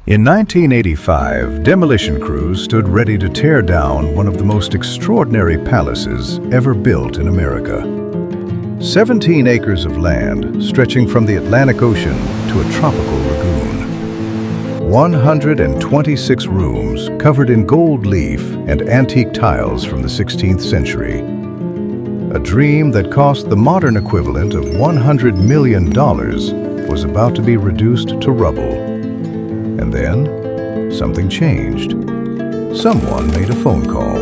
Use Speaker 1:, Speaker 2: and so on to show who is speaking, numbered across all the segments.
Speaker 1: In 1985, demolition crews stood ready to tear down one of the most extraordinary palaces ever built in America. 17 acres of land stretching from the Atlantic Ocean to a tropical lagoon. 126 rooms covered in gold leaf and antique tiles from the 16th century. A dream that cost the modern equivalent of $100 million was about to be reduced to rubble. And then, something changed. Someone made a phone call.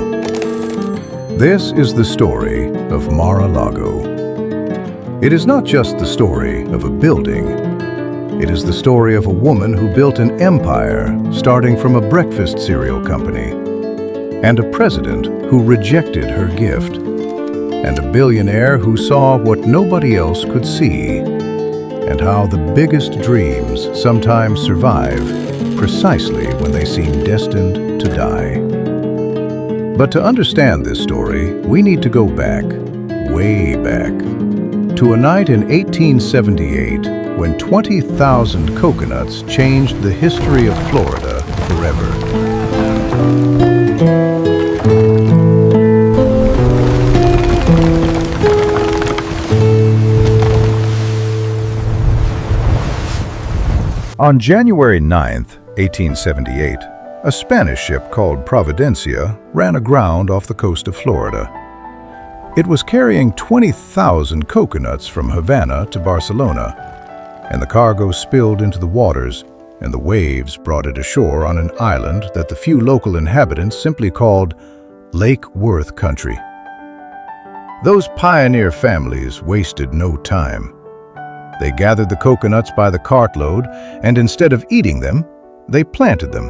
Speaker 1: This is the story of Mar-a-Lago. It is not just the story of a building. It is the story of a woman who built an empire starting from a breakfast cereal company, and a president who rejected her gift, and a billionaire who saw what nobody else could see, and how the biggest dreams sometimes survive precisely when they seem destined to die. But to understand this story, we need to go back, way back, to a night in 1878 when 20,000 coconuts changed the history of Florida forever. On January 9th, 1878, a Spanish ship called Providencia ran aground off the coast of Florida. It was carrying 20,000 coconuts from Havana to Barcelona, and the cargo spilled into the waters, and the waves brought it ashore on an island that the few local inhabitants simply called Lake Worth Country. Those pioneer families wasted no time. They gathered the coconuts by the cartload, and instead of eating them, they planted them.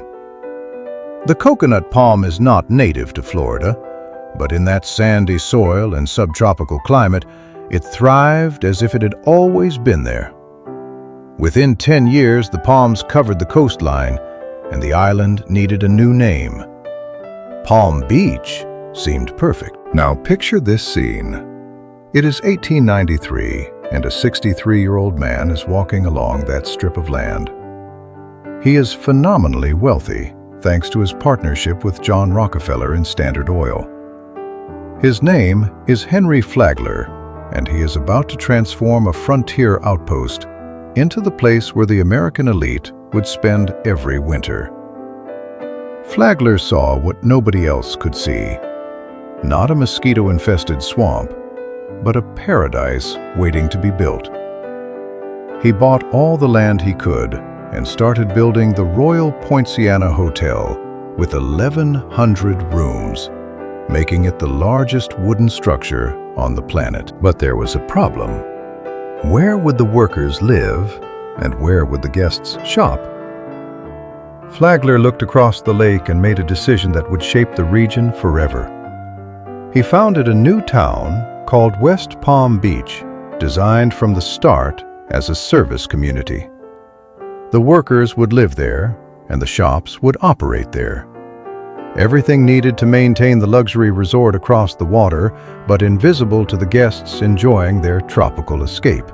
Speaker 1: The coconut palm is not native to Florida, but in that sandy soil and subtropical climate, it thrived as if it had always been there. Within 10 years, the palms covered the coastline, and the island needed a new name. Palm Beach seemed perfect. Now picture this scene. It is 1893, and a 63-year-old man is walking along that strip of land. He is phenomenally wealthy, thanks to his partnership with John Rockefeller in Standard Oil. His name is Henry Flagler, and he is about to transform a frontier outpost into the place where the American elite would spend every winter. Flagler saw what nobody else could see. Not a mosquito-infested swamp, but a paradise waiting to be built. He bought all the land he could and started building the Royal Poinciana Hotel with 1,100 rooms, making it the largest wooden structure on the planet. But there was a problem. Where would the workers live, and where would the guests shop? Flagler looked across the lake and made a decision that would shape the region forever. He founded a new town called West Palm Beach, designed from the start as a service community. The workers would live there, and the shops would operate there. Everything needed to maintain the luxury resort across the water, but invisible to the guests enjoying their tropical escape.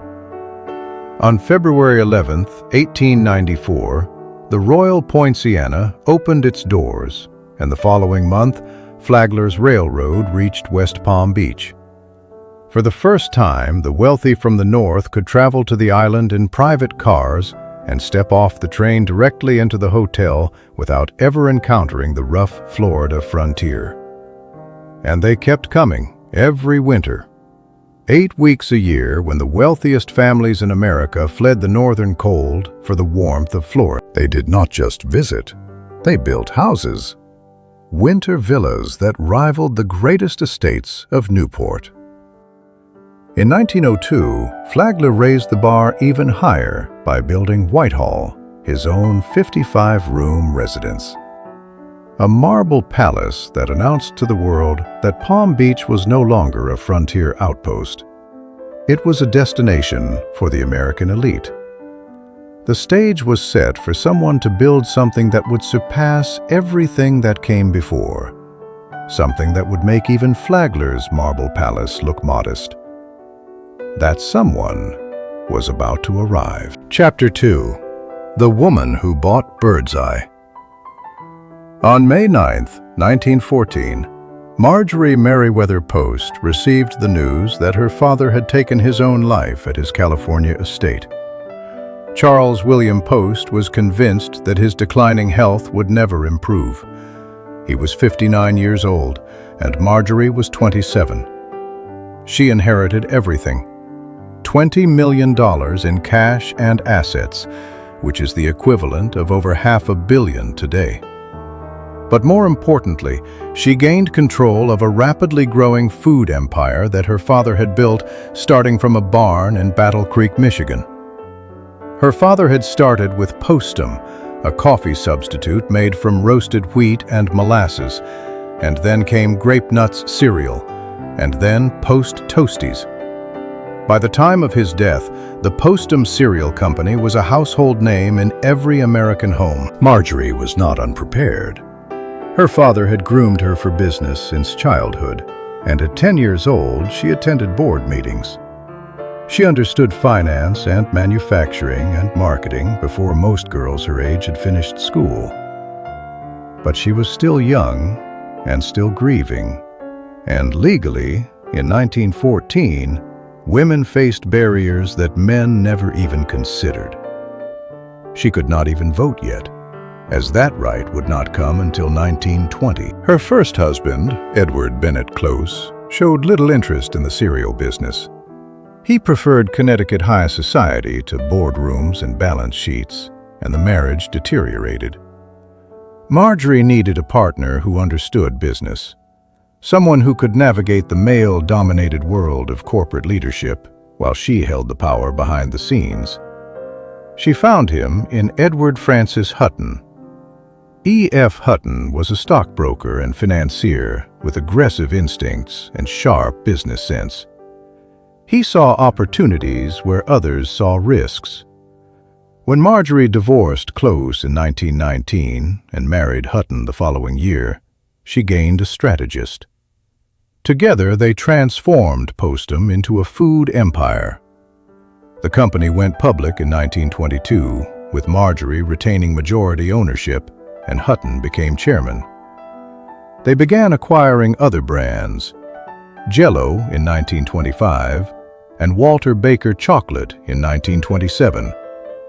Speaker 1: On February 11, 1894, the Royal Poinciana opened its doors, and the following month, Flagler's railroad reached West Palm Beach. For the first time, the wealthy from the north could travel to the island in private cars and step off the train directly into the hotel without ever encountering the rough Florida frontier. And they kept coming every winter. 8 weeks a year, when the wealthiest families in America fled the northern cold for the warmth of Florida. They did not just visit, they built houses. Winter villas that rivaled the greatest estates of Newport. In 1902, Flagler raised the bar even higher by building Whitehall, his own 55-room residence. A marble palace that announced to the world that Palm Beach was no longer a frontier outpost. It was a destination for the American elite. The stage was set for someone to build something that would surpass everything that came before. Something that would make even Flagler's marble palace look modest. That someone was about to arrive. Chapter 2. The Woman Who Bought Birdseye. On May 9, 1914, Marjorie Merriweather Post received the news that her father had taken his own life at his California estate. Charles William Post was convinced that his declining health would never improve. He was 59 years old, and Marjorie was 27. She inherited everything: $20 million in cash and assets, which is the equivalent of over $500 million today. But more importantly, she gained control of a rapidly growing food empire that her father had built starting from a barn in Battle Creek, Michigan. Her father had started with Postum, a coffee substitute made from roasted wheat and molasses, and then came Grape Nuts cereal, and then Post Toasties. By the time of his death, the Postum Cereal Company was a household name in every American home. Marjorie was not unprepared. Her father had groomed her for business since childhood, and at 10 years old, she attended board meetings. She understood finance and manufacturing and marketing before most girls her age had finished school. But she was still young and still grieving, and legally, in 1914, women faced barriers that men never even considered. She could not even vote yet, as that right would not come until 1920. Her first husband, Edward Bennett Close, showed little interest in the cereal business. He preferred Connecticut high society to boardrooms and balance sheets, and the marriage deteriorated. Marjorie needed a partner who understood business, someone who could navigate the male-dominated world of corporate leadership while she held the power behind the scenes. She found him in Edward Francis Hutton. E.F. Hutton was a stockbroker and financier with aggressive instincts and sharp business sense. He saw opportunities where others saw risks. When Marjorie divorced Close in 1919 and married Hutton the following year, she gained a strategist. Together, they transformed Postum into a food empire. The company went public in 1922, with Marjorie retaining majority ownership, and Hutton became chairman. They began acquiring other brands: Jell-O in 1925, and Walter Baker Chocolate in 1927,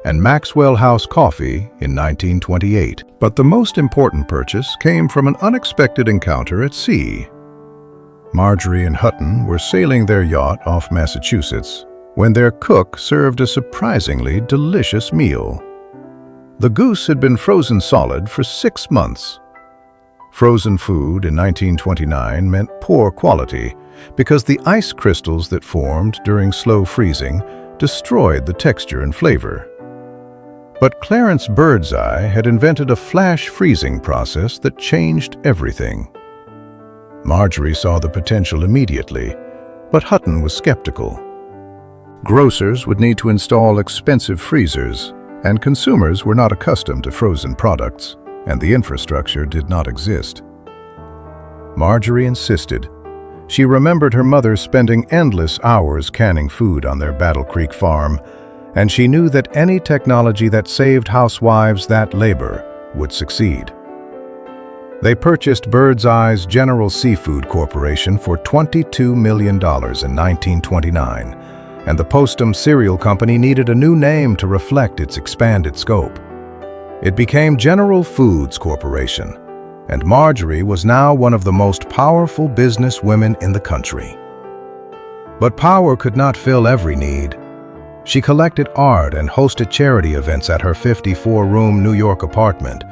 Speaker 1: and Maxwell House Coffee in 1928. But the most important purchase came from an unexpected encounter at sea. Marjorie and Hutton were sailing their yacht off Massachusetts when their cook served a surprisingly delicious meal. The goose had been frozen solid for 6 months. Frozen food in 1929 meant poor quality because the ice crystals that formed during slow freezing destroyed the texture and flavor. But Clarence Birdseye had invented a flash freezing process that changed everything. Marjorie saw the potential immediately, but Hutton was skeptical. Grocers would need to install expensive freezers, and consumers were not accustomed to frozen products, and the infrastructure did not exist. Marjorie insisted. She remembered her mother spending endless hours canning food on their Battle Creek farm, and she knew that any technology that saved housewives that labor would succeed. They purchased Birdseye's General Seafood Corporation for $22 million in 1929, and the Postum Cereal Company needed a new name to reflect its expanded scope. It became General Foods Corporation, and Marjorie was now one of the most powerful business women in the country. But power could not fill every need. She collected art and hosted charity events at her 54-room New York apartment,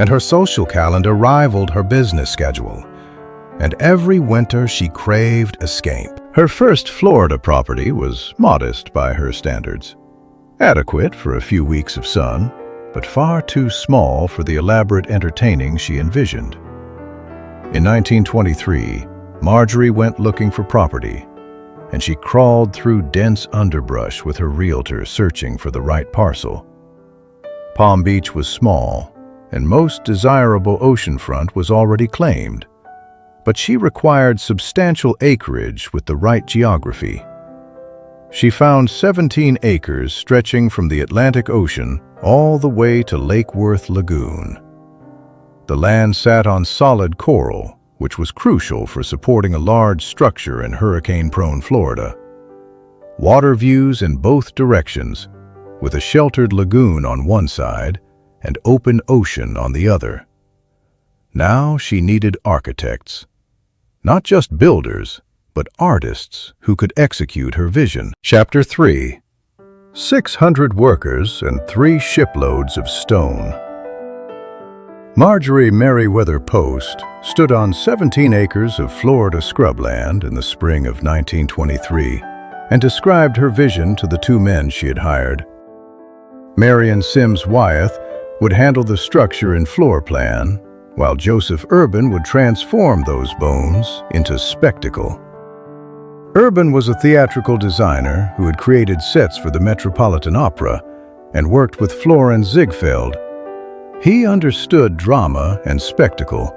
Speaker 1: and her social calendar rivaled her business schedule. And every winter she craved escape. Her first Florida property was modest by her standards, adequate for a few weeks of sun, but far too small for the elaborate entertaining she envisioned. In 1923, Marjorie went looking for property, and she crawled through dense underbrush with her realtor searching for the right parcel. Palm Beach was small, and most desirable oceanfront was already claimed, but she required substantial acreage with the right geography. She found 17 acres stretching from the Atlantic Ocean all the way to Lake Worth Lagoon. The land sat on solid coral, which was crucial for supporting a large structure in hurricane-prone Florida. Water views in both directions, with a sheltered lagoon on one side and open ocean on the other. Now she needed architects, not just builders, but artists who could execute her vision. Chapter 3. 600 workers and 3 shiploads of stone. Marjorie Merriweather Post stood on 17 acres of Florida scrubland in the spring of 1923 and described her vision to the 2 men she had hired. Marion Sims Wyeth would handle the structure and floor plan, while Joseph Urban would transform those bones into spectacle. Urban was a theatrical designer who had created sets for the Metropolitan Opera and worked with Florenz Ziegfeld. He understood drama and spectacle,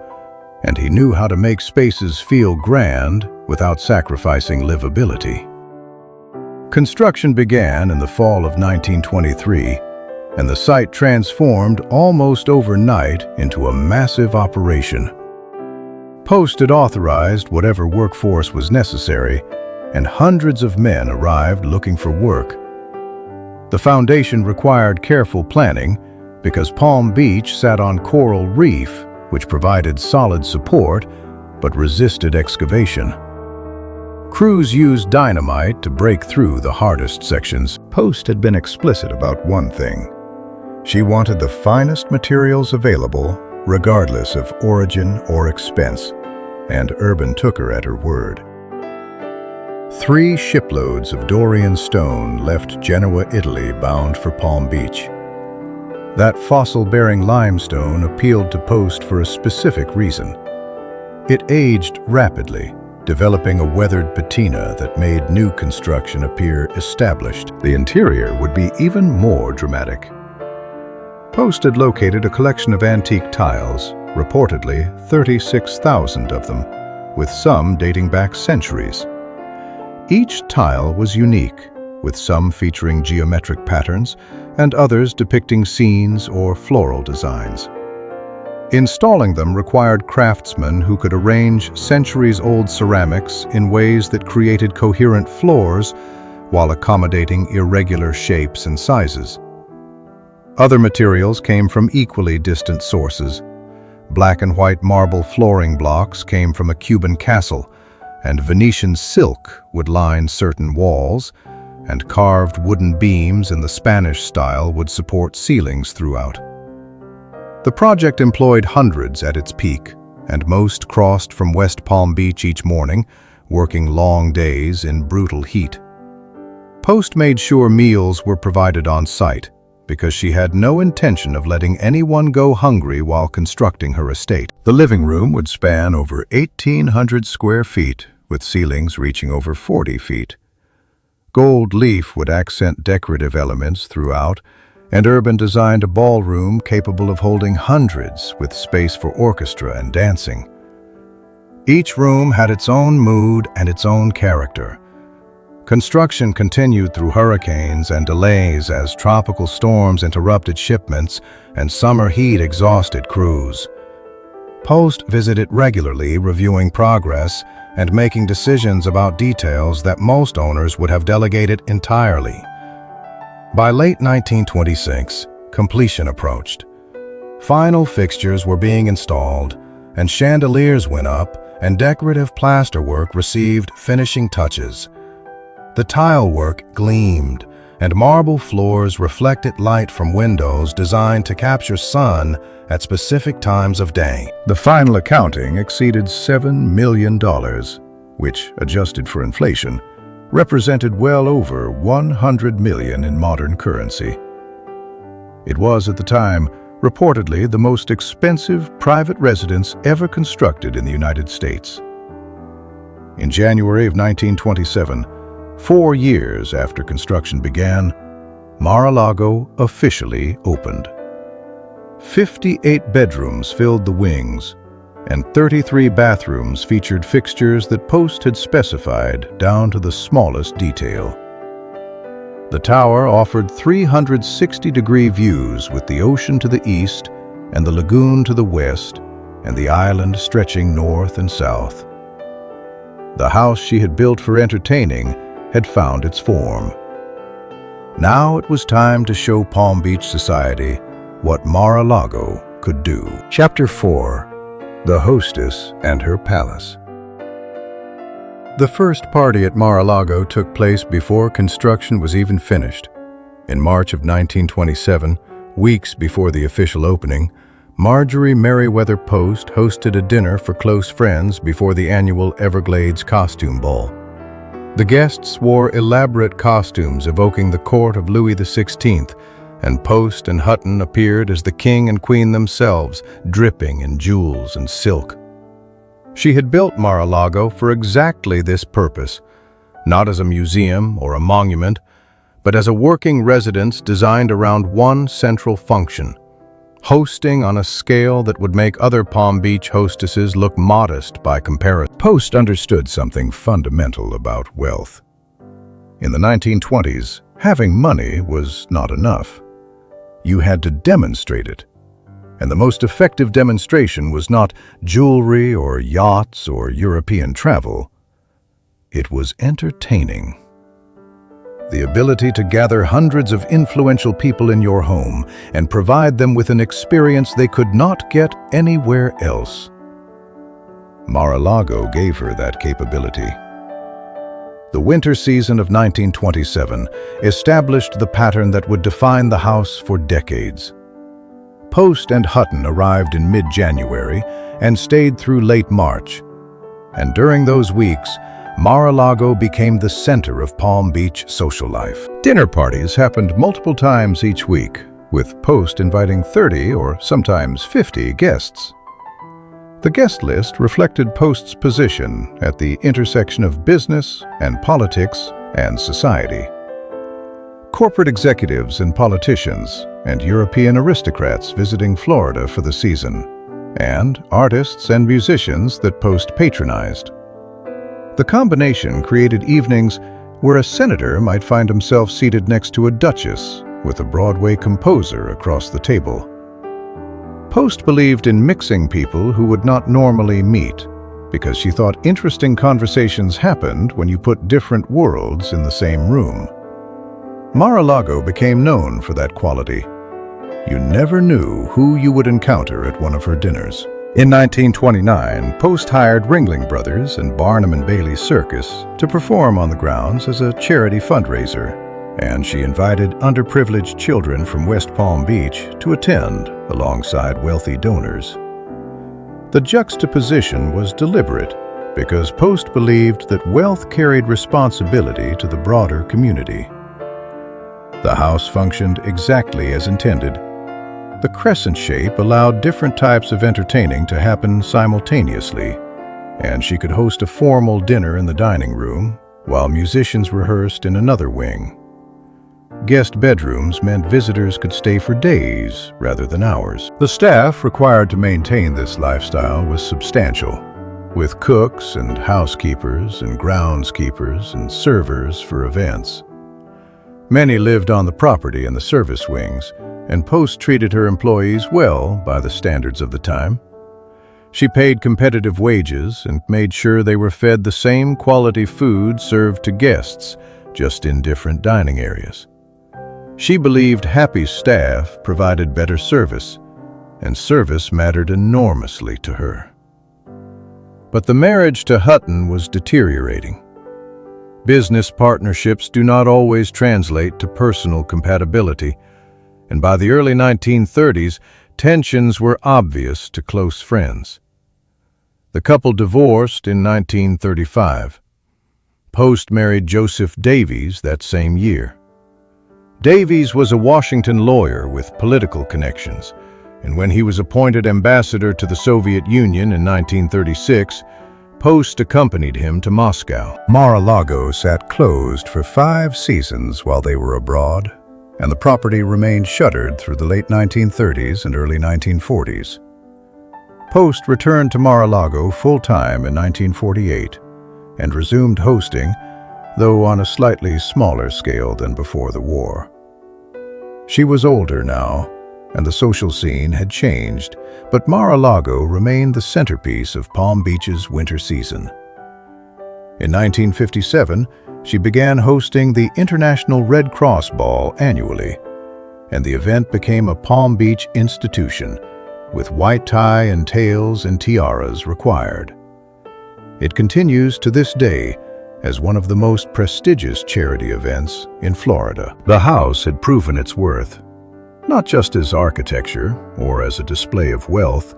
Speaker 1: and he knew how to make spaces feel grand without sacrificing livability. Construction began in the fall of 1923, and the site transformed almost overnight into a massive operation. Post had authorized whatever workforce was necessary, and hundreds of men arrived looking for work. The foundation required careful planning because Palm Beach sat on coral reef, which provided solid support but resisted excavation. Crews used dynamite to break through the hardest sections. Post had been explicit about one thing. She wanted the finest materials available, regardless of origin or expense, and Urban took her at her word. 3 shiploads of Dorian stone left Genoa, Italy, bound for Palm Beach. That fossil-bearing limestone appealed to Post for a specific reason. It aged rapidly, developing a weathered patina that made new construction appear established. The interior would be even more dramatic. Post had located a collection of antique tiles, reportedly 36,000 of them, with some dating back centuries. Each tile was unique, with some featuring geometric patterns and others depicting scenes or floral designs. Installing them required craftsmen who could arrange centuries-old ceramics in ways that created coherent floors while accommodating irregular shapes and sizes. Other materials came from equally distant sources. Black and white marble flooring blocks came from a Cuban castle, and Venetian silk would line certain walls, and carved wooden beams in the Spanish style would support ceilings throughout. The project employed hundreds at its peak, and most crossed from West Palm Beach each morning, working long days in brutal heat. Post made sure meals were provided on site, because she had no intention of letting anyone go hungry while constructing her estate. The living room would span over 1,800 square feet, with ceilings reaching over 40 feet. Gold leaf would accent decorative elements throughout, and Urban designed a ballroom capable of holding hundreds with space for orchestra and dancing. Each room had its own mood and its own character. Construction continued through hurricanes and delays as tropical storms interrupted shipments and summer heat exhausted crews. Post visited regularly, reviewing progress and making decisions about details that most owners would have delegated entirely. By late 1926, completion approached. Final fixtures were being installed, and chandeliers went up, and decorative plasterwork received finishing touches. The tile work gleamed, and marble floors reflected light from windows designed to capture sun at specific times of day. The final accounting exceeded $7 million, which, adjusted for inflation, represented well over $100 million in modern currency. It was, at the time, reportedly the most expensive private residence ever constructed in the United States. In January of 1927, 4 years after construction began, Mar-a-Lago officially opened. 58 bedrooms filled the wings, and 33 bathrooms featured fixtures that Post had specified down to the smallest detail. The tower offered 360-degree views with the ocean to the east and the lagoon to the west and the island stretching north and south. The house she had built for entertaining had found its form. Now it was time to show Palm Beach society what Mar-a-Lago could do. Chapter 4: The Hostess and Her Palace. The first party at Mar-a-Lago took place before construction was even finished. In March of 1927, weeks before the official opening, Marjorie Merriweather Post hosted a dinner for close friends before the annual Everglades Costume Ball. The guests wore elaborate costumes evoking the court of Louis XVI, and Post and Hutton appeared as the king and queen themselves, dripping in jewels and silk. She had built Mar-a-Lago for exactly this purpose, not as a museum or a monument, but as a working residence designed around one central function: hosting on a scale that would make other Palm Beach hostesses look modest by comparison. Post understood something fundamental about wealth. In the 1920s, having money was not enough. You had to demonstrate it. And the most effective demonstration was not jewelry or yachts or European travel. It was entertaining. The ability to gather hundreds of influential people in your home and provide them with an experience they could not get anywhere else. Mar-a-Lago gave her that capability. The winter season of 1927 established the pattern that would define the house for decades. Post and Hutton arrived in mid-January and stayed through late March. And during those weeks, Mar-a-Lago became the center of Palm Beach social life. Dinner parties happened multiple times each week, with Post inviting 30 or sometimes 50 guests. The guest list reflected Post's position at the intersection of business and politics and society. Corporate executives and politicians and European aristocrats visiting Florida for the season, and artists and musicians that Post patronized. The combination created evenings where a senator might find himself seated next to a duchess with a Broadway composer across the table. Post believed in mixing people who would not normally meet because she thought interesting conversations happened when you put different worlds in the same room. Mar-a-Lago became known for that quality. You never knew who you would encounter at one of her dinners. In 1929, Post hired Ringling Brothers and Barnum and Bailey Circus to perform on the grounds as a charity fundraiser, and she invited underprivileged children from West Palm Beach to attend alongside wealthy donors. The juxtaposition was deliberate because Post believed that wealth carried responsibility to the broader community. The house functioned exactly as intended. The crescent shape allowed different types of entertaining to happen simultaneously, and she could host a formal dinner in the dining room while musicians rehearsed in another wing. Guest bedrooms meant visitors could stay for days rather than hours. The staff required to maintain this lifestyle was substantial, with cooks and housekeepers and groundskeepers and servers for events. Many lived on the property in the service wings, and Post treated her employees well by the standards of the time. She paid competitive wages and made sure they were fed the same quality food served to guests, just in different dining areas. She believed happy staff provided better service, and service mattered enormously to her. But the marriage to Hutton was deteriorating. Business partnerships do not always translate to personal compatibility, and by the early 1930s, tensions were obvious to close friends. The couple divorced in 1935. Post married Joseph Davies that same year. Davies was a Washington lawyer with political connections, and when he was appointed ambassador to the Soviet Union in 1936, Post accompanied him to Moscow. Mar-a-Lago sat closed for 5 seasons while they were abroad, and the property remained shuttered through the late 1930s and early 1940s. Post returned to Mar-a-Lago full-time in 1948 and resumed hosting though on a slightly smaller scale than before the war. She was older now, and the social scene had changed, but Mar-a-Lago remained the centerpiece of Palm Beach's winter season. In 1957, she began hosting the International Red Cross Ball annually, and the event became a Palm Beach institution, with white tie and tails and tiaras required. It continues to this day as one of the most prestigious charity events in Florida. The house had proven its worth, not just as architecture or as a display of wealth,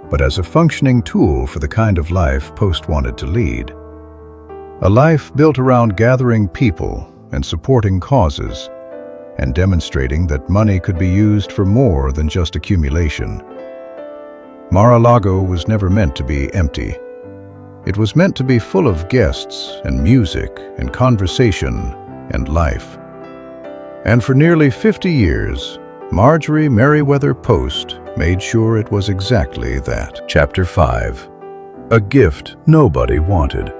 Speaker 1: but as a functioning tool for the kind of life Post wanted to lead. A life built around gathering people and supporting causes, and demonstrating that money could be used for more than just accumulation. Mar-a-Lago was never meant to be empty. It was meant to be full of guests and music and conversation and life. And for nearly 50 years, Marjorie Merriweather Post made sure it was exactly that. Chapter 5. A gift nobody wanted.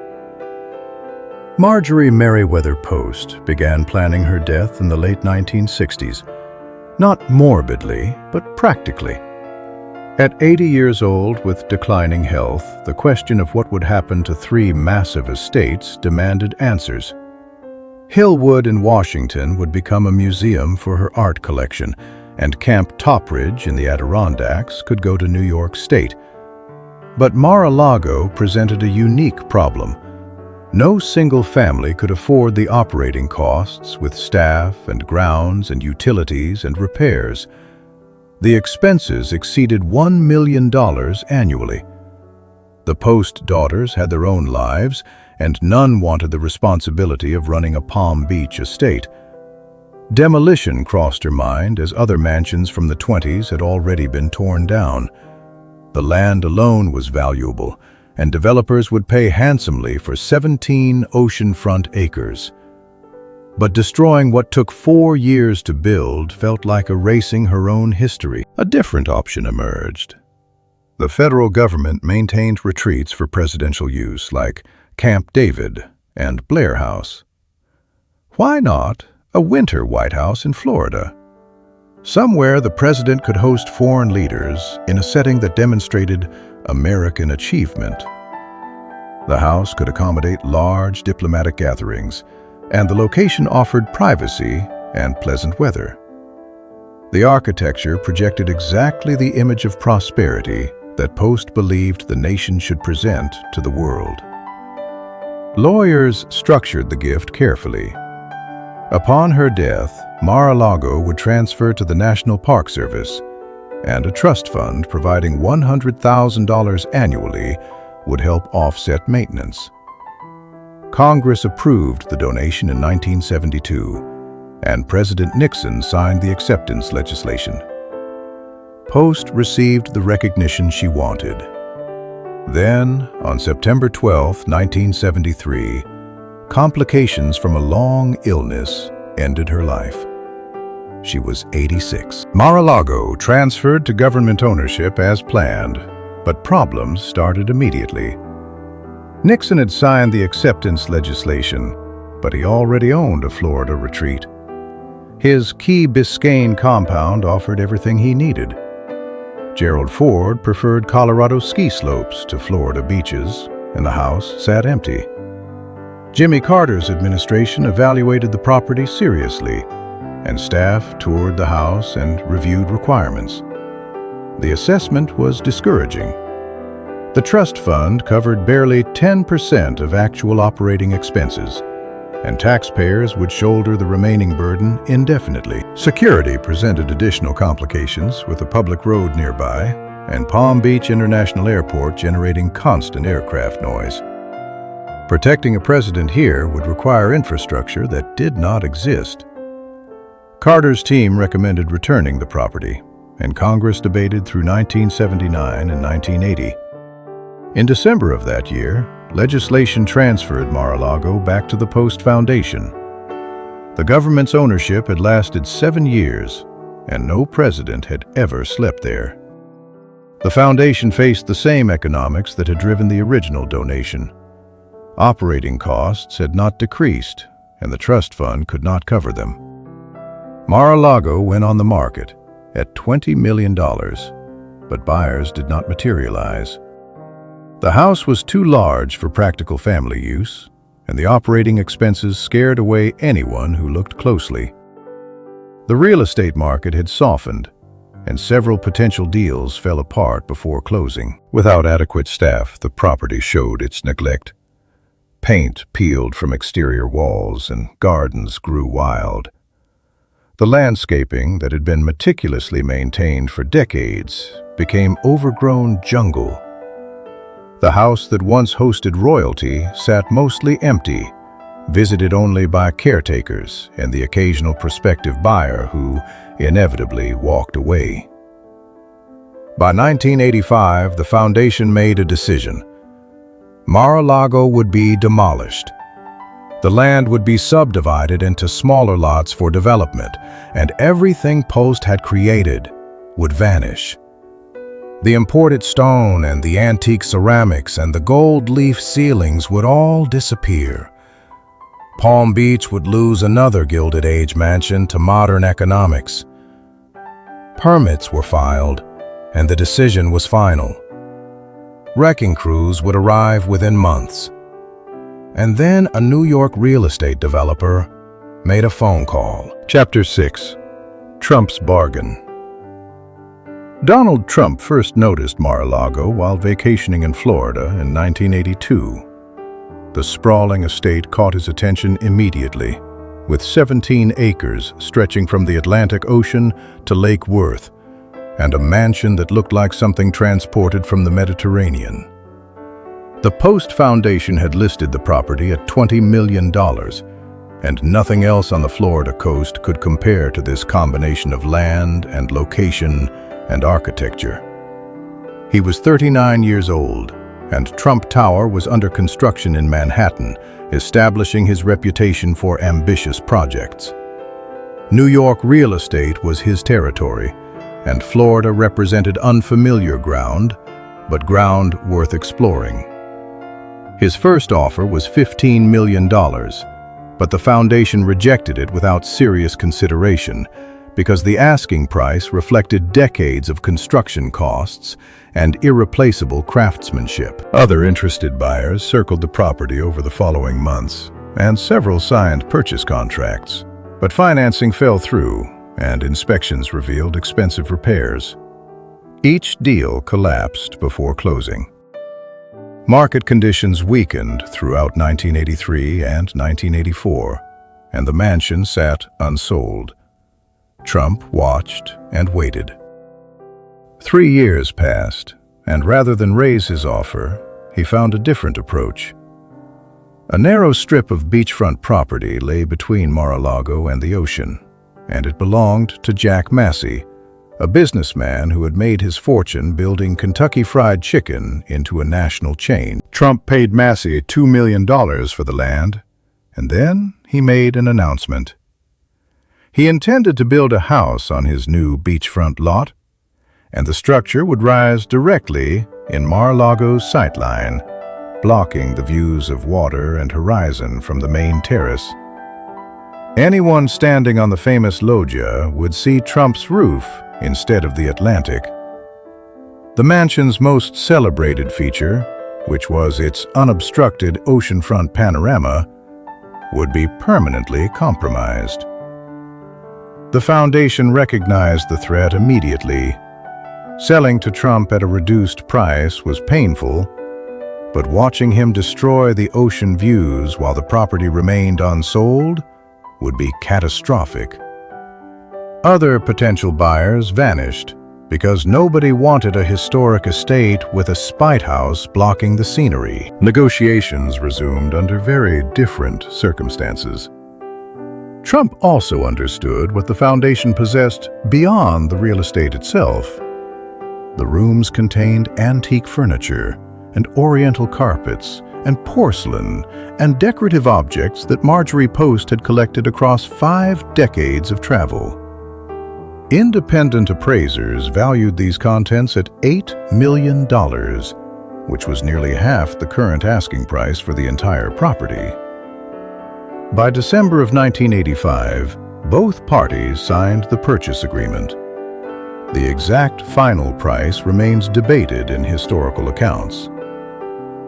Speaker 1: Marjorie Merriweather Post began planning her death in the late 1960s, not morbidly, but practically. At 80 years old, with declining health, the question of what would happen to 3 massive estates demanded answers. Hillwood in Washington would become a museum for her art collection, and Camp Topridge in the Adirondacks could go to New York State. But Mar-a-Lago presented a unique problem. No single family could afford the operating costs with staff and grounds and utilities and repairs. The expenses exceeded $1 million annually. The Post daughters had their own lives, and none wanted the responsibility of running a Palm Beach estate. Demolition crossed her mind, as other mansions from the 20s had already been torn down. The land alone was valuable, and developers would pay handsomely for 17 oceanfront acres. But destroying what took 4 years to build felt like erasing her own history. A different option emerged. The federal government maintained retreats for presidential use, like Camp David and Blair House. Why not a winter White House in Florida? Somewhere the president could host foreign leaders in a setting that demonstrated American achievement. The house could accommodate large diplomatic gatherings, and the location offered privacy and pleasant weather. The architecture projected exactly the image of prosperity that Post believed the nation should present to the world. Lawyers structured the gift carefully. Upon her death, Mar-a-Lago would transfer to the National Park Service, and a trust fund providing $100,000 annually would help offset maintenance. Congress approved the donation in 1972, and President Nixon signed the acceptance legislation. Post received the recognition she wanted. Then, on September 12, 1973, complications from a long illness ended her life. She was 86. Mar-a-Lago transferred to government ownership as planned, but problems started immediately. Nixon had signed the acceptance legislation, but he already owned a Florida retreat. His Key Biscayne compound offered everything he needed. Gerald Ford preferred Colorado ski slopes to Florida beaches, and the house sat empty. Jimmy Carter's administration evaluated the property seriously, and staff toured the house and reviewed requirements. The assessment was discouraging. The trust fund covered barely 10% of actual operating expenses, and taxpayers would shoulder the remaining burden indefinitely. Security presented additional complications, with a public road nearby and Palm Beach International Airport generating constant aircraft noise. Protecting a president here would require infrastructure that did not exist. Carter's team recommended returning the property, and Congress debated through 1979 and 1980. In December of that year, legislation transferred Mar-a-Lago back to the Post Foundation. The government's ownership had lasted 7 years, and no president had ever slept there. The foundation faced the same economics that had driven the original donation. Operating costs had not decreased, and the trust fund could not cover them. Mar-a-Lago went on the market at $20 million, but buyers did not materialize. The house was too large for practical family use, and the operating expenses scared away anyone who looked closely. The real estate market had softened, and several potential deals fell apart before closing. Without adequate staff, the property showed its neglect. Paint peeled from exterior walls, and gardens grew wild. The landscaping that had been meticulously maintained for decades became overgrown jungle. The house that once hosted royalty sat mostly empty, visited only by caretakers and the occasional prospective buyer who inevitably walked away. By 1985, the foundation made a decision. Mar-a-Lago would be demolished. The land would be subdivided into smaller lots for development, and everything Post had created would vanish. The imported stone and the antique ceramics and the gold leaf ceilings would all disappear. Palm Beach would lose another Gilded Age mansion to modern economics. Permits were filed, and the decision was final. Wrecking crews would arrive within months. And then a New York real estate developer made a phone call. Chapter 6. Trump's Bargain. Donald Trump first noticed Mar-a-Lago while vacationing in Florida in 1982. The sprawling estate caught his attention immediately, with 17 acres stretching from the Atlantic Ocean to Lake Worth, and a mansion that looked like something transported from the Mediterranean. The Post Foundation had listed the property at $20 million, and nothing else on the Florida coast could compare to this combination of land and location and architecture. He was 39 years old, and Trump Tower was under construction in Manhattan, establishing his reputation for ambitious projects. New York real estate was his territory, and Florida represented unfamiliar ground, but ground worth exploring. His first offer was $15 million, but the foundation rejected it without serious consideration because the asking price reflected decades of construction costs and irreplaceable craftsmanship. Other interested buyers circled the property over the following months, and several signed purchase contracts. But financing fell through, and inspections revealed expensive repairs. Each deal collapsed before closing. Market conditions weakened throughout 1983 and 1984, and the mansion sat unsold. Trump watched and waited. 3 years passed, and rather than raise his offer, he found a different approach. A narrow strip of beachfront property lay between Mar-a-Lago and the ocean, and it belonged to Jack Massey, a businessman who had made his fortune building Kentucky Fried Chicken into a national chain. Trump paid Massey $2 million for the land, and then he made an announcement. He intended to build a house on his new beachfront lot, and the structure would rise directly in Mar-a-Lago's sightline, blocking the views of water and horizon from the main terrace. Anyone standing on the famous loggia would see Trump's roof instead of the Atlantic. The mansion's most celebrated feature, which was its unobstructed oceanfront panorama, would be permanently compromised. The foundation recognized the threat immediately. Selling to Trump at a reduced price was painful, but watching him destroy the ocean views while the property remained unsold would be catastrophic. Other potential buyers vanished because nobody wanted a historic estate with a spite house blocking the scenery. Negotiations resumed under very different circumstances. Trump also understood what the foundation possessed beyond the real estate itself. The rooms contained antique furniture and oriental carpets and porcelain and decorative objects that Marjorie Post had collected across 5 decades of travel. Independent appraisers valued these contents at $8 million, which was nearly half the current asking price for the entire property. By December of 1985, both parties signed the purchase agreement. The exact final price remains debated in historical accounts.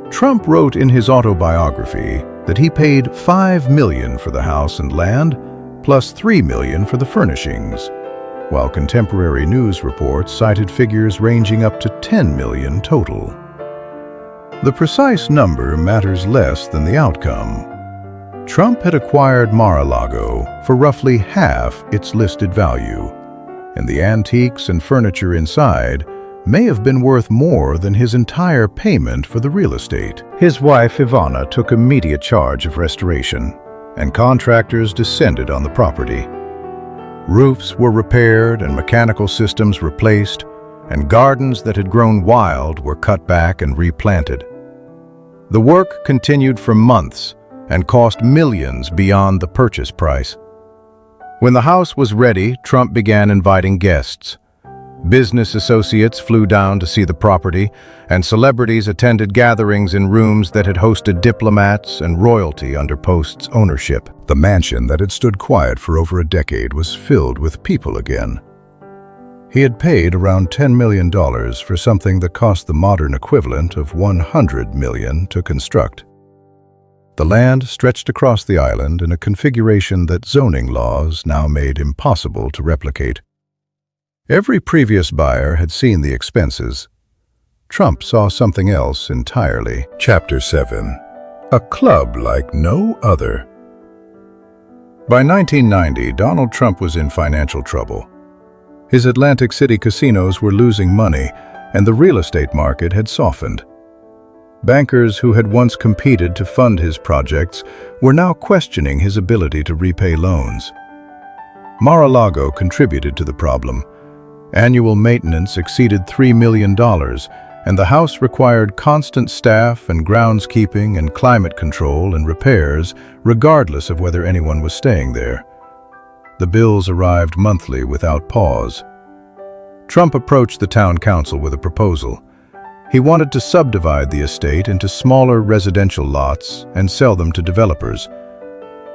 Speaker 1: Trump wrote in his autobiography that he paid $5 million for the house and land, plus $3 million for the furnishings, while contemporary news reports cited figures ranging up to $10 million total. The precise number matters less than the outcome. Trump had acquired Mar-a-Lago for roughly half its listed value, and the antiques and furniture inside may have been worth more than his entire payment for the real estate. His wife, Ivana, took immediate charge of restoration, and contractors descended on the property. Roofs were repaired and mechanical systems replaced, and gardens that had grown wild were cut back and replanted. The work continued for months and cost millions beyond the purchase price. When the house was ready, Trump began inviting guests. Business associates flew down to see the property, and celebrities attended gatherings in rooms that had hosted diplomats and royalty under Post's ownership. The mansion that had stood quiet for over a decade was filled with people again. He had paid around $10 million for something that cost the modern equivalent of $100 million to construct. The land stretched across the island in a configuration that zoning laws now made impossible to replicate. Every previous buyer had seen the expenses. Trump saw something else entirely. Chapter 7. A club like no other. By 1990, Donald Trump was in financial trouble. His Atlantic City casinos were losing money, and the real estate market had softened. Bankers who had once competed to fund his projects were now questioning his ability to repay loans. Mar-a-Lago contributed to the problem. Annual maintenance exceeded $3 million, and the house required constant staff and groundskeeping and climate control and repairs, regardless of whether anyone was staying there. The bills arrived monthly without pause. Trump approached the town council with a proposal. He wanted to subdivide the estate into smaller residential lots and sell them to developers.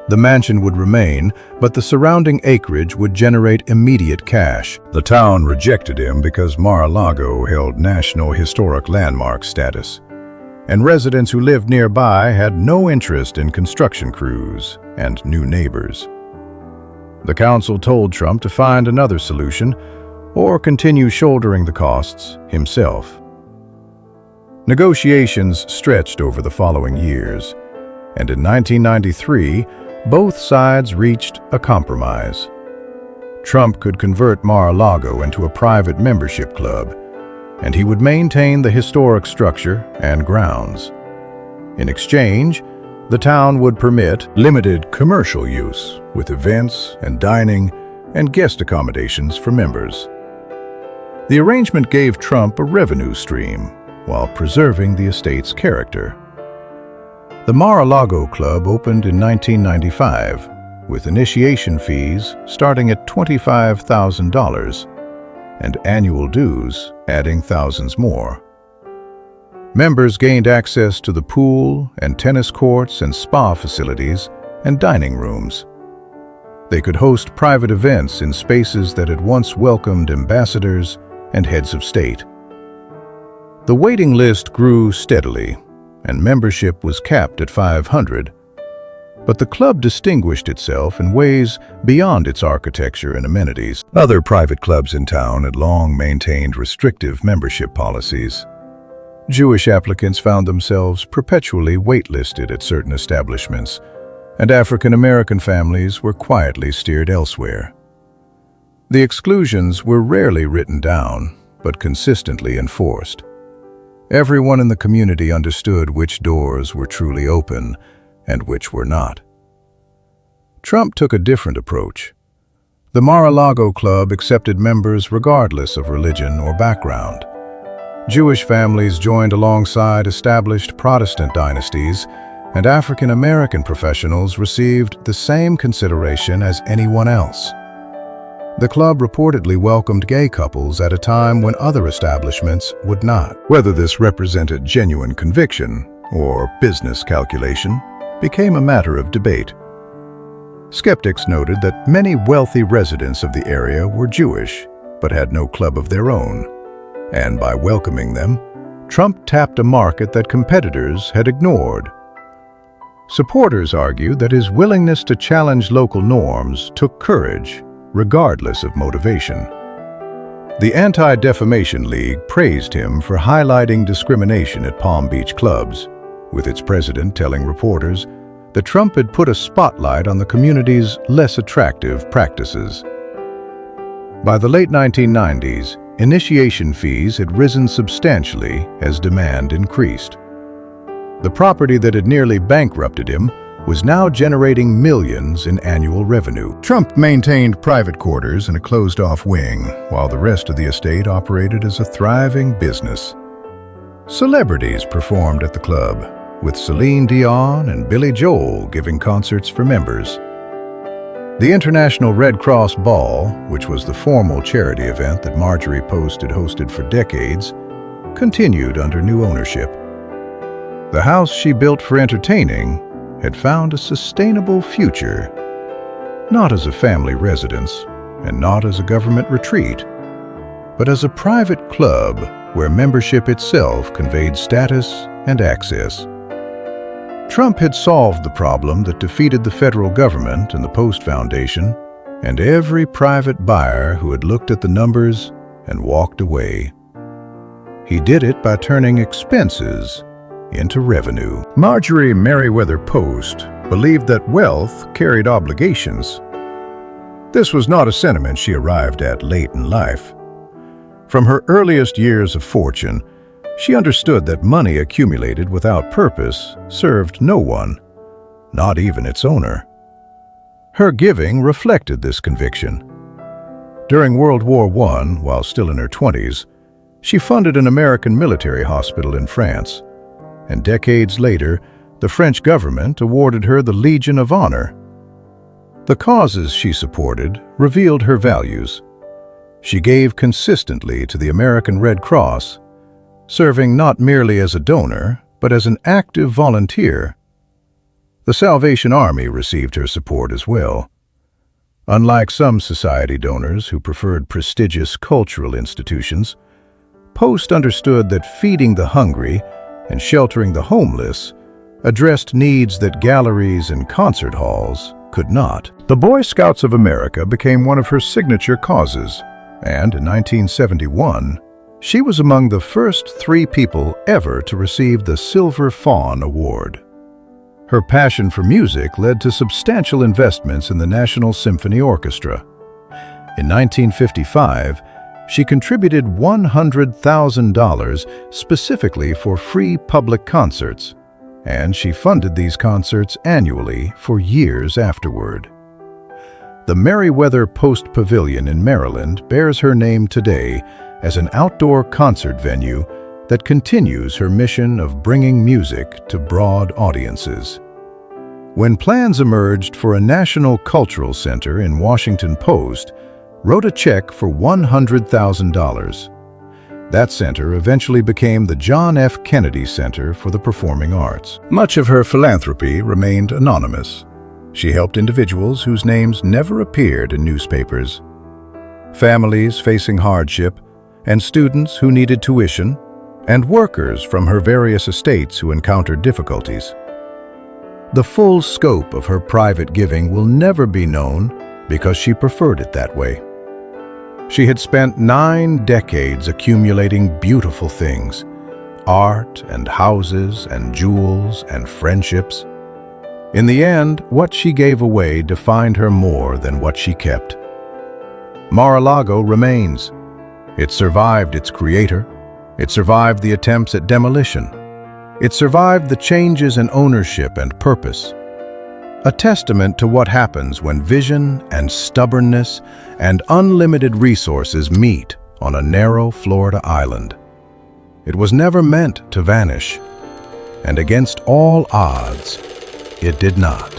Speaker 1: The mansion would remain, but the surrounding acreage would generate immediate cash. The town rejected him because Mar-a-Lago held National Historic Landmark status, and residents who lived nearby had no interest in construction crews and new neighbors. The council told Trump to find another solution or continue shouldering the costs himself. Negotiations stretched over the following years, and in 1993, both sides reached a compromise. Trump could convert Mar-a-Lago into a private membership club, and he would maintain the historic structure and grounds. In exchange, the town would permit limited commercial use, with events and dining and guest accommodations for members. The arrangement gave Trump a revenue stream, while preserving the estate's character. The Mar-a-Lago Club opened in 1995, with initiation fees starting at $25,000 and annual dues adding thousands more. Members gained access to the pool and tennis courts and spa facilities and dining rooms. They could host private events in spaces that had once welcomed ambassadors and heads of state. The waiting list grew steadily, and membership was capped at 500. But the club distinguished itself in ways beyond its architecture and amenities. Other private clubs in town had long maintained restrictive membership policies. Jewish applicants found themselves perpetually waitlisted at certain establishments, and African American families were quietly steered elsewhere. The exclusions were rarely written down, but consistently enforced. Everyone in the community understood which doors were truly open and which were not. Trump took a different approach. The Mar-a-Lago Club accepted members regardless of religion or background. Jewish families joined alongside established Protestant dynasties, and African American professionals received the same consideration as anyone else. The club reportedly welcomed gay couples at a time when other establishments would not. Whether this represented genuine conviction or business calculation became a matter of debate. Skeptics noted that many wealthy residents of the area were Jewish, but had no club of their own. And by welcoming them, Trump tapped a market that competitors had ignored. Supporters argued that his willingness to challenge local norms took courage, regardless of motivation. The Anti-Defamation League praised him for highlighting discrimination at Palm Beach clubs, with its president telling reporters that Trump had put a spotlight on the community's less attractive practices. By the late 1990s, initiation fees had risen substantially as demand increased. The property that had nearly bankrupted him was now generating millions in annual revenue. Trump maintained private quarters in a closed-off wing, while the rest of the estate operated as a thriving business. Celebrities performed at the club, with Celine Dion and Billy Joel giving concerts for members. The International Red Cross Ball, which was the formal charity event that Marjorie Post had hosted for decades, continued under new ownership. The house she built for entertaining had found a sustainable future, not as a family residence and not as a government retreat, but as a private club where membership itself conveyed status and access. Trump had solved the problem that defeated the federal government and the Post Foundation and every private buyer who had looked at the numbers and walked away. He did it by turning expenses into revenue. Marjorie Merriweather Post believed that wealth carried obligations. This was not a sentiment she arrived at late in life. From her earliest years of fortune, she understood that money accumulated without purpose served no one, not even its owner. Her giving reflected this conviction. During World War I, while still in her 20s, she funded an American military hospital in France, and decades later, the French government awarded her the Legion of Honor. The causes she supported revealed her values. She gave consistently to the American Red Cross, serving not merely as a donor, but as an active volunteer. The Salvation Army received her support as well. Unlike some society donors who preferred prestigious cultural institutions, Post understood that feeding the hungry and sheltering the homeless addressed needs that galleries and concert halls could not. The Boy Scouts of America became one of her signature causes, and in 1971, she was among the first 3 people ever to receive the Silver Fawn Award. Her passion for music led to substantial investments in the National Symphony Orchestra. In 1955, she contributed $100,000 specifically for free public concerts, and she funded these concerts annually for years afterward. The Merriweather Post Pavilion in Maryland bears her name today as an outdoor concert venue that continues her mission of bringing music to broad audiences. When plans emerged for a national cultural center in Washington, Post wrote a check for $100,000. That center eventually became the John F. Kennedy Center for the Performing Arts. Much of her philanthropy remained anonymous. She helped individuals whose names never appeared in newspapers, families facing hardship, and students who needed tuition, and workers from her various estates who encountered difficulties. The full scope of her private giving will never be known because she preferred it that way. She had spent 9 decades accumulating beautiful things, art and houses and jewels and friendships. In the end, what she gave away defined her more than what she kept. Mar-a-Lago remains. It survived its creator. It survived the attempts at demolition. It survived the changes in ownership and purpose. A testament to what happens when vision and stubbornness and unlimited resources meet on a narrow Florida island. It was never meant to vanish, and against all odds, it did not.